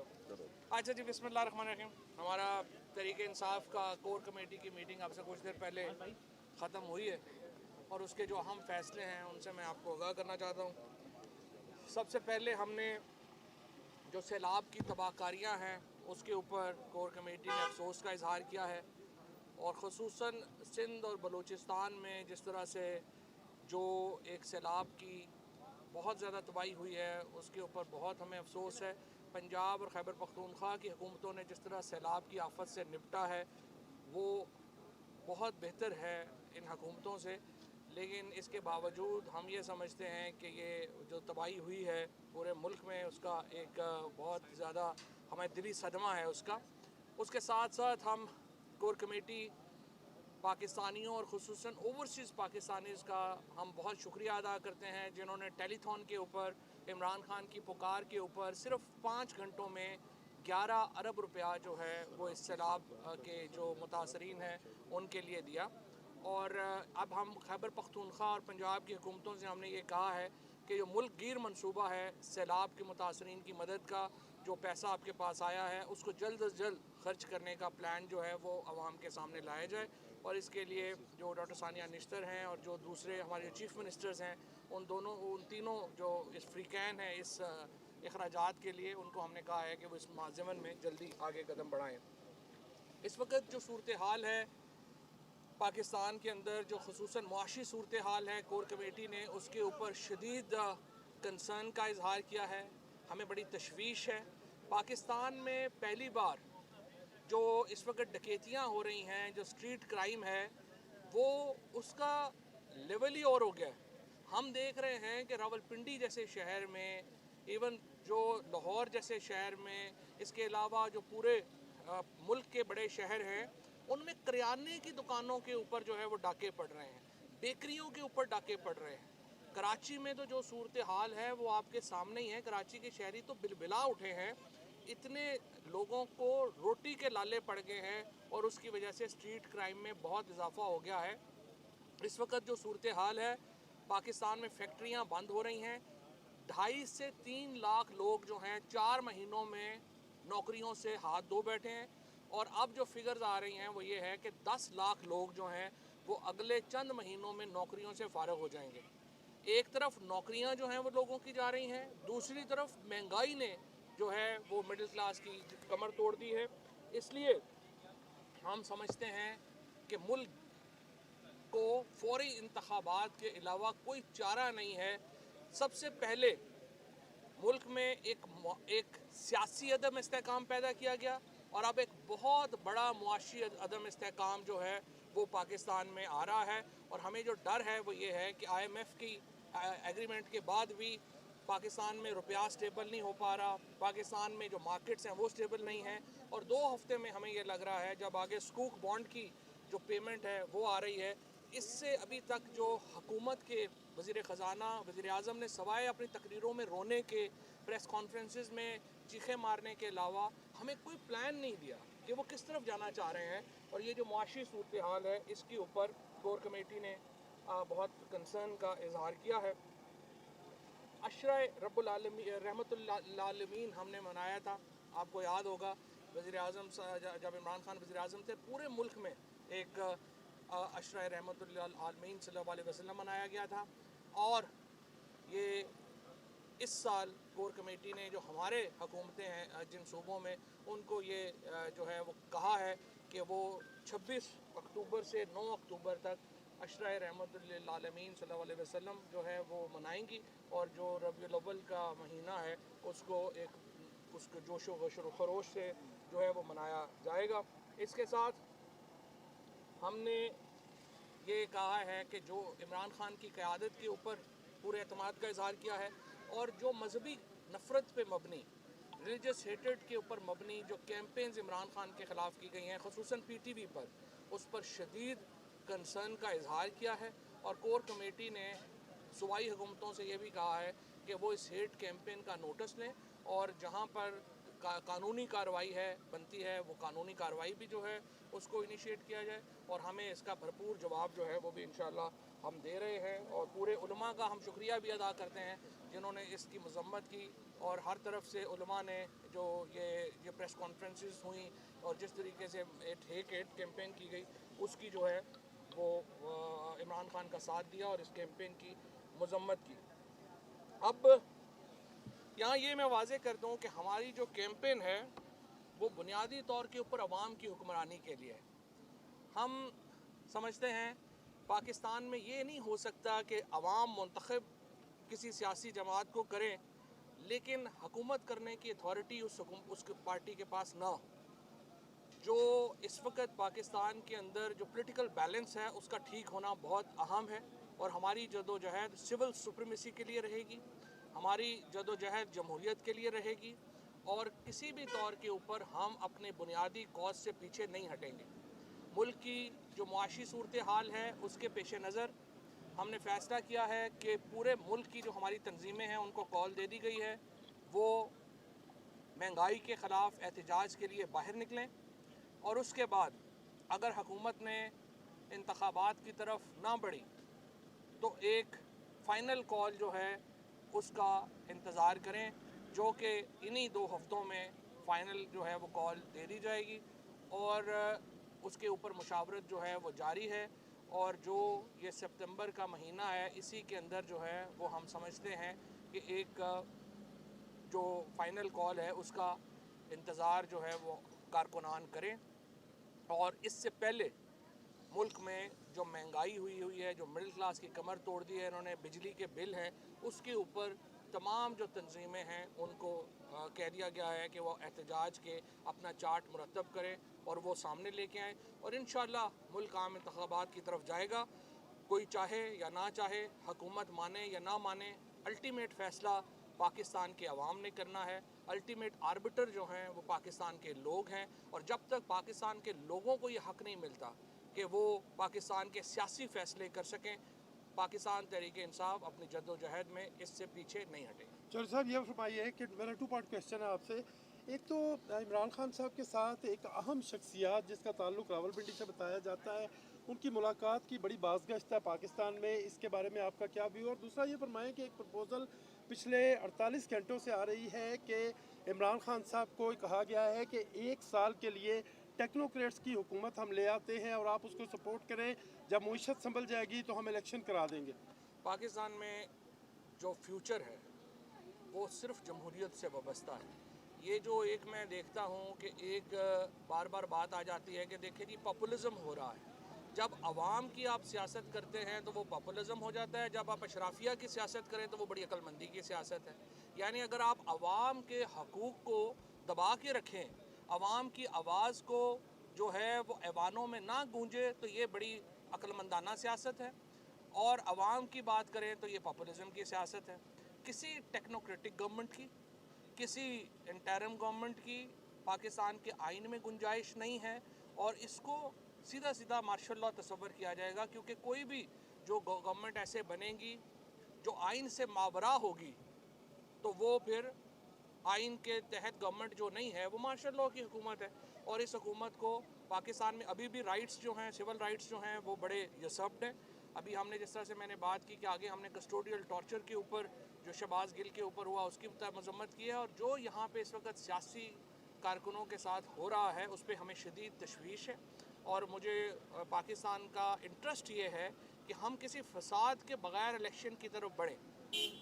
अच्छा जी, बिस्मिल्लाहिर्रहमानिर्रहीम। हमारा तहरीक इंसाफ का कोर कमेटी की मीटिंग आपसे कुछ देर पहले ख़त्म हुई है और उसके जो अहम फैसले हैं उनसे मैं आपको आगाह करना चाहता हूँ। सबसे पहले हमने जो सैलाब की तबाहकारियाँ हैं उसके ऊपर कोर कमेटी ने अफसोस का इजहार किया है और ख़ुसूसन सिंध और बलूचिस्तान में जिस तरह से जो एक सैलाब की बहुत ज़्यादा तबाही हुई है उसके ऊपर बहुत हमें अफसोस है। पंजाब और खैबर पख्तूनख्वा की हुकूमतों ने जिस तरह सैलाब की आफत से निपटा है वो बहुत बेहतर है इन हुकूमतों से, लेकिन इसके बावजूद हम ये समझते हैं कि ये जो तबाही हुई है पूरे मुल्क में उसका एक बहुत ज़्यादा हमें दिली सदमा है उसका। उसके साथ साथ हम कोर कमेटी पाकिस्तानियों और ख़ुसूसन ओवरसीज़ पाकिस्तानीज़ का हम बहुत शुक्रिया अदा करते हैं जिन्होंने टेलीथॉन के ऊपर इमरान खान की पुकार के ऊपर सिर्फ़ 5 घंटों में 11 अरब रुपया जो है वो इस सैलाब के जो मुतासरीन हैं उनके लिए दिया। और अब हम खैबर पख्तूनख्वा और पंजाब की हुकूमतों से हमने ये कहा है कि जो मुल्क गिर मनसूबा है सैलाब के मुतासरीन की मदद का, जो पैसा आपके पास आया है उसको जल्द अज जल्द खर्च करने का प्लान जो है वो आवाम के सामने लाया जाए। और इसके लिए जो डॉक्टर सानिया निश्तर हैं और जो दूसरे हमारे चीफ़ मिनिस्टर्स हैं उन तीनों जो इस फ्रीकैन है इस अखराजात के लिए उनको हमने कहा है कि वो इस ज़मन में जल्दी आगे कदम बढ़ाएँ। इस वक्त जो सूरत हाल है पाकिस्तान के अंदर, जो ख़ुसूसन मुआशी सूरत हाल है, कोर कमेटी ने उसके ऊपर शदीद कंसर्न का इजहार किया है। हमें बड़ी तशवीश है। पाकिस्तान में पहली बार जो इस वक्त डकैतियाँ हो रही हैं, जो स्ट्रीट क्राइम है वो उसका लेवल ही और हो गया है। हम देख रहे हैं कि रावलपिंडी जैसे शहर में, इवन जो लाहौर जैसे शहर में, इसके अलावा जो पूरे मुल्क के बड़े शहर हैं उनमें करियाने की दुकानों के ऊपर जो है वो डाके पड़ रहे हैं, बेकरियों के ऊपर डाके पड़ रहे हैं। कराची में तो जो सूरत हाल है वो आपके सामने ही है। कराची के शहरी तो बिलबिला उठे हैं, इतने लोगों को रोटी के लाले पड़ गए हैं और उसकी वजह से स्ट्रीट क्राइम में बहुत इजाफा हो गया है। इस वक्त जो सूरत हाल है पाकिस्तान में फैक्ट्रियां बंद हो रही हैं। 2.5 से 3 लाख लोग जो हैं 4 महीनों में नौकरियों से हाथ धो बैठे हैं और अब जो फिगर्स आ रही हैं वो ये है कि 10 लाख लोग जो हैं वो अगले चंद महीनों में नौकरियों से फारग हो जाएंगे। एक तरफ नौकरियां जो हैं वो लोगों की जा रही हैं, दूसरी तरफ महंगाई ने जो है वो मिडिल क्लास की कमर तोड़ दी है। इसलिए हम समझते हैं कि मुल्क को फौरी इंतखाबात के अलावा कोई चारा नहीं है। सबसे पहले मुल्क में एक सियासी अदम इस्तेहकाम पैदा किया गया और अब एक बहुत बड़ा मुआशी अदम इस्तेहकाम जो है वो पाकिस्तान में आ रहा है। और हमें जो डर है वो ये है कि IMF की एग्रीमेंट के बाद भी पाकिस्तान में रुपया स्टेबल नहीं हो पा रहा, पाकिस्तान में जो मार्केट्स हैं वो स्टेबल नहीं हैं। और 2 हफ्ते में हमें ये लग रहा है जब आगे स्कूक बॉन्ड की जो पेमेंट है वो आ रही है, इससे अभी तक जो हुकूमत के वज़ीर ख़जाना वज़ीर आज़म ने सवाए अपनी तकरीरों में रोने के, प्रेस कॉन्फ्रेंसेस में चीखे मारने के अलावा हमें कोई प्लान नहीं दिया कि वो किस तरफ जाना चाह रहे हैं। और ये जो मुआशी सूरत हाल है इसके ऊपर कोर कमेटी ने बहुत कंसर्न का इजहार किया है। अशरा रब्बुल आलमीन रहमतुल आलमीन हमने मनाया था, आपको याद होगा वज़ीर आज़म जब इमरान खान वज़ीर आज़म थे पूरे मुल्क में एक अशरा रहमतुल आलमीन सल्लल्लाहु अलैहि वसल्लम मनाया गया था। और ये इस साल कोर कमेटी ने जो हमारे हुकूमतें हैं जिन सूबों में, उनको ये जो है वो कहा है कि वो 26 अक्टूबर से 9 अक्टूबर तक अशरा रहमतुल आलमीन सल्लल्लाहु अलैहि वसल्लम जो है वो मनाएंगी और जो रबीउल अव्वल का महीना है उसको जोशो खरोश से जो है वो मनाया जाएगा। इसके साथ हमने ये कहा है कि जो इमरान खान की क़यादत के ऊपर पूरे एतमाद का इजहार किया है और जो मजहबी नफ़रत पे मबनी, रिलीजियस हेटेड के ऊपर मबनी जो कैंपेन्स इमरान खान के ख़िलाफ़ की गई हैं ख़ुसूसन PTV पर, उस पर शदीद कंसर्न का इजहार किया है। और कोर कमेटी ने सूबाई हुकूमतों से ये भी कहा है कि वो इस हेट कैंपेन का नोटिस लें और जहाँ पर कानूनी कार्रवाई है बनती है वो कानूनी कार्रवाई भी जो है उसको इनिशिएट किया जाए। और हमें इसका भरपूर जवाब जो है वो भी इंशाअल्लाह हम दे रहे हैं। और पूरे उलमा का हम शुक्रिया भी अदा करते हैं जिन्होंने इसकी मज़म्मत की और हर तरफ से उलमा ने जो ये प्रेस कॉन्फ्रेंसेस हुई और जिस तरीके से टेक इट कैंपेन की गई, उसकी जो है वो इमरान खान का साथ दिया और इस कैंपेन की मजम्मत की। अब यहाँ ये मैं वाज़े कर दूँ कि हमारी जो कैंपेन है वो बुनियादी तौर के ऊपर अवाम की हुक्मरानी के लिए है। हम समझते हैं पाकिस्तान में ये नहीं हो सकता कि अवाम मुंतखब किसी सियासी जमात को करें लेकिन हुकूमत करने की अथॉरिटी उस पार्टी के पास ना हो। जो इस वक्त पाकिस्तान के अंदर जो पॉलिटिकल बैलेंस है उसका ठीक होना बहुत अहम है और हमारी जदोजहद सिविल सुप्रीमेसी के लिए रहेगी, हमारी जदोजहद जमहूरियत के लिए रहेगी और किसी भी तौर के ऊपर हम अपने बुनियादी कॉज से पीछे नहीं हटेंगे। मुल्क की जो मुआशी सूरत हाल है उसके पेश नज़र हमने फ़ैसला किया है कि पूरे मुल्क की जो हमारी तंजीमें हैं उनको कॉल दे दी गई है वो महंगाई के ख़िलाफ़ एहतजाज के लिए बाहर निकलें और उसके बाद अगर हुकूमत ने इंतखाबात की तरफ ना बढ़ी तो एक फ़ाइनल कॉल जो है उसका इंतज़ार करें, जो कि इन्हीं 2 हफ्तों में फ़ाइनल जो है वो कॉल दे दी जाएगी और उसके ऊपर मुशावरत जो है वो जारी है। और जो ये सितंबर का महीना है इसी के अंदर जो है वो हम समझते हैं कि एक जो फ़ाइनल कॉल है उसका इंतज़ार जो है वो कारकुनान करें। और इससे पहले मुल्क में जो महंगाई हुई है, जो मिडिल क्लास की कमर तोड़ दी है इन्होंने, बिजली के बिल हैं उसके ऊपर तमाम जो तंजीमें हैं उनको कह दिया गया है कि वो एहतजाज के अपना चार्ट मुरतब करें और वो सामने लेके आएँ और इंशाअल्लाह मुल्क आम इंतखाबात की तरफ जाएगा। कोई चाहे या ना चाहे, हुकूमत माने या ना माने, अल्टीमेट फ़ैसला पाकिस्तान के अवाम ने करना है। अल्टीमेट आर्बिटर जो हैं वो पाकिस्तान के लोग हैं और जब तक पाकिस्तान के लोगों को ये हक़ नहीं मिलता कि वो पाकिस्तान के सियासी फ़ैसले कर सकें, पाकिस्तान तहरीक-ए-इंसाफ अपनी जद्दोजहद में इससे पीछे नहीं हटेगी। चौधरी साहब ये फरमाइए कि मेरा 2 पार्ट क्वेश्चन है आपसे। एक तो इमरान खान साहब के साथ एक अहम शख्सियत जिसका ताल्लुक रावलपिंडी से बताया जाता है, उनकी मुलाकात की बड़ी बाज़गश्त है पाकिस्तान में, इसके बारे में आपका क्या व्यू? और दूसरा ये फरमाएं कि एक प्रपोज़ल पिछले 48 घंटों से आ रही है कि इमरान खान साहब को कहा गया है कि 1 साल के लिए टेक्नोक्रेट्स की हुकूमत हम ले आते हैं और आप उसको सपोर्ट करें, जब मईशत संभल जाएगी तो हम इलेक्शन करा देंगे। पाकिस्तान में जो फ्यूचर है वो सिर्फ जमहूरियत से वाबस्ता है। ये जो एक मैं देखता हूँ कि एक बार बार बात आ जाती है कि देखिए जी पॉपुलिज्म हो रहा है। जब आवाम की आप सियासत करते हैं तो वो पॉपुलिज्म हो जाता है, जब आप अशराफिया की सियासत करें तो वो बड़ी अक्लमंदी की सियासत है। यानी अगर आप आवाम के हकूक़ को दबा के रखें, आवाम की आवाज़ को जो है वो ऐवानों में ना गूंजे तो ये बड़ी अक्लमंदाना सियासत है। और आवाम की बात करें तो ये पॉपुलिज्म की सियासत है। किसी टेक्नोक्रेटिक गवर्नमेंट की, किसी इंटरिम गवर्नमेंट की पाकिस्तान के आइन में गुंजाइश नहीं है और इसको सीधा सीधा मार्शल लॉ तस्वर किया जाएगा, क्योंकि कोई भी जो गवर्नमेंट ऐसे बनेगी जो आइन से मावरा होगी तो वो फिर आइन के तहत गवर्नमेंट जो नहीं है वो मार्शल लॉ की हुकूमत है। और इस हुकूमत को पाकिस्तान में अभी भी राइट्स जो हैं, सिविल राइट्स जो हैं वो बड़े यसब्ड हैं। अभी हमने जिस तरह से मैंने बात की कि आगे हमने कस्टोडियल टॉर्चर के ऊपर जो शहबाज गिल के ऊपर हुआ उसकी मजम्मत की है और जो यहाँ पे इस वक्त सियासी कारकुनों के साथ हो रहा है उस पर हमें शदीद तशवीश है। और मुझे पाकिस्तान का इंटरेस्ट ये है कि हम किसी फसाद के बग़ैर इलेक्शन की तरफ बढ़ें,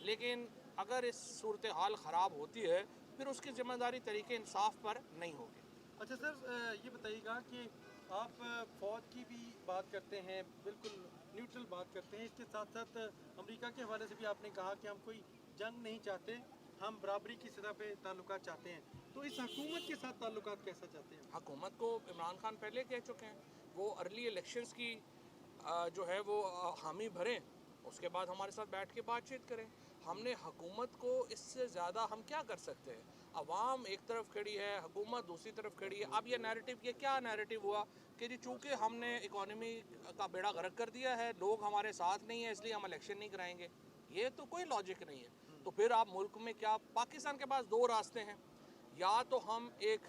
लेकिन अगर इस सूरत हाल ख़राब होती है फिर उसकी ज़िम्मेदारी तरीके इंसाफ पर नहीं होगी। अच्छा सर, ये बताइएगा कि आप फ़ौज की भी बात करते हैं, बिल्कुल न्यूट्रल बात करते हैं, इसके साथ साथ अमेरिका के हवाले से भी आपने कहा कि हम कोई जंग नहीं चाहते, हम बराबरी की सतह पे ताल्लुकात चाहते हैं। तो इस हुकूमत के साथ ताल्लुकात कैसा चाहते हैं? हुकूमत को इमरान खान पहले कह चुके हैं, वो अर्ली इलेक्शंस की जो है वो हामी भरें, उसके बाद हमारे साथ बैठ के बातचीत करें। हमने हुकूमत को इससे ज़्यादा हम क्या कर सकते हैं? अवाम एक तरफ खड़ी है, हुकूमत दूसरी तरफ खड़ी है। अब ये नैरेटिव, ये क्या नैरेटिव हुआ कि जी चूँकि हमने इकॉनमी का बेड़ा गर्क कर दिया है, लोग हमारे साथ नहीं है इसलिए हम इलेक्शन नहीं कराएंगे। ये तो कोई लॉजिक नहीं है। तो फिर आप मुल्क में क्या, पाकिस्तान के पास 2 रास्ते हैं, या तो हम एक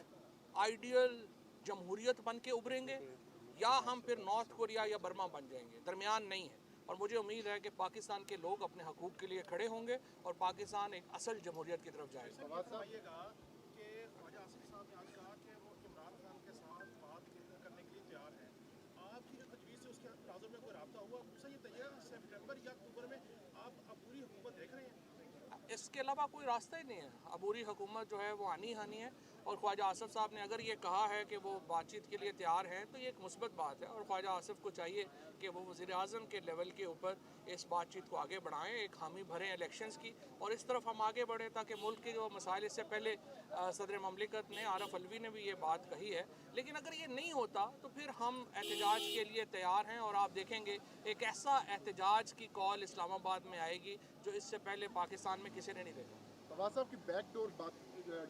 आइडियल जमहूरियत बन के उभरेंगे या हम फिर नॉर्थ कोरिया या बर्मा बन जाएंगे, दरमियान नहीं है। और मुझे उम्मीद है कि पाकिस्तान के लोग अपने हकूक़ के लिए खड़े होंगे और पाकिस्तान एक असल जमहूरियत की तरफ जाएगा। आपकी जो तजवीज़ है उसके तनाजुर में कोई रब्ता हुआ उससे ये तैयार सितंबर या अक्टूबर में आप अबूरी हुकूमत देख रहे हैं? इसके अलावा कोई रास्ता ही नहीं है। अबूरी हुकूमत जो है वो आनी हानी है, और ख्वाजा आसिफ साहब ने अगर ये कहा है कि वो बातचीत के लिए तैयार हैं तो ये एक मुस्बत बात है, और ख्वाजा आसिफ को चाहिए कि वो वज़ीर आज़म के लेवल के ऊपर इस बातचीत को आगे बढ़ाएं, एक हामी भरें इलेक्शंस की, और इस तरफ हम आगे बढ़ें ताकि मुल्क के जो मसाइल, इससे पहले सदर ममलिकत ने, आरफ अलवी ने भी ये बात कही है। लेकिन अगर ये नहीं होता तो फिर हम एहतजाज के लिए तैयार हैं, और आप देखेंगे एक ऐसा एहतजाज की कॉल इस्लामाबाद में आएगी जो इससे पहले पाकिस्तान में किसी ने नहीं देखा। फवाद साहब की बैकडोर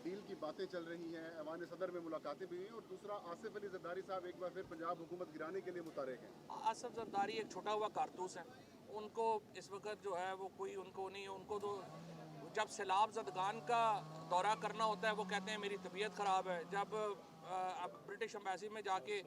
डील की बातें चल रही हैं, ऐवान सदर में मुलाकातें भी हुई, और दूसरा आसिफ अली जरदारी साहब एक बार फिर पंजाब हुकूमत गिराने के लिए मुतहरिक हैं। आसिफ जरदारी एक छोटा हुआ कारतूस है, उनको इस वक्त जो है वो कोई उनको नहीं है। उनको तो जब सैलाब ज़दगान का दौरा करना होता है वो कहते हैं मेरी तबीयत ख़राब है, जब अब ब्रिटिश एम्बेसी में जाके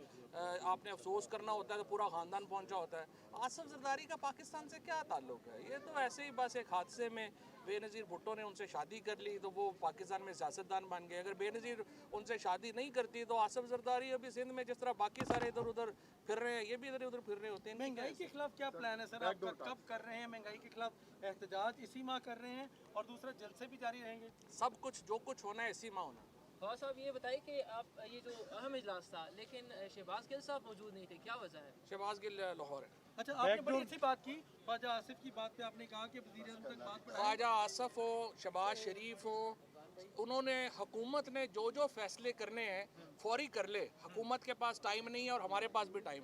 आपने अफसोस करना होता है तो पूरा ख़ानदान पहुंचा होता है। आसिफ जरदारी का पाकिस्तान से क्या ताल्लुक़ है? ये तो ऐसे ही बस एक हादसे में बेनज़ीर भुट्टो ने उनसे शादी कर ली तो वो पाकिस्तान में सियासतदान बन गए। अगर बेनज़ीर उनसे शादी नहीं करती तो आसिफ जरदारी अभी सिंध में जिस तरह बाकी सारे इधर उधर फिर रहे हैं, ये भी इधर उधर फिर रहे होते हैं। महंगाई के खिलाफ क्या प्लान है सर आपका? कब कर रहे हैं महंगाई के खिलाफ एहतजाज? इसी माह कर रहे हैं, और दूसरा जलसे भी जारी रहेंगे? सब कुछ जो कुछ होना है इसी माह होना। फवाद साहब ये बताइए कि आप ये जो अहम इजलास था लेकिन शहबाज गिल साहब मौजूद नहीं थे, क्या वजह है? शहबाज गिल लाहौर है। अच्छा, आपने बड़ी अच्छी बात की ख्वाजा आसिफ की बात पे, आपने कहा कि वज़ीर आज़म तक बात बढ़ाई। ख्वाजा आसिफ हो, शहबाज शरीफ हो, उन्होंने, हुकूमत ने जो जो फैसले करने हैं फौरी कर ले। हुकूमत के पास टाइम नहीं है और हमारे पास भी टाइम नहीं।